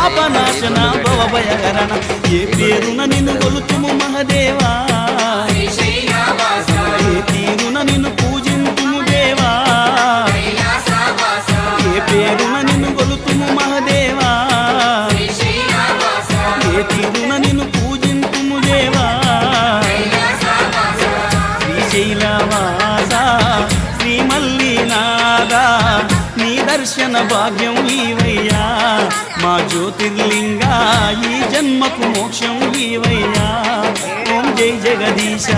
పాపనాశన భవభయహరణ ఏ పేరున నిన్ను కొలుతుము మహదేవా ఏ తీరున నిన్ను పూజింతుము దేవా ఏ పేరున నిన్ను కొలుతుము మహదేవా ఏ తీరున నిన్ను పూజింతుము దేవా శ్రీశైలవాస శ్రీ మల్లినాథ నీ దర్శన భాగ్యం ఈవయ్యా మా జ్యోతిర్లింగా ఈ జన్మకు మోక్షం ఈవయ్యా ఓం జై జగదీశ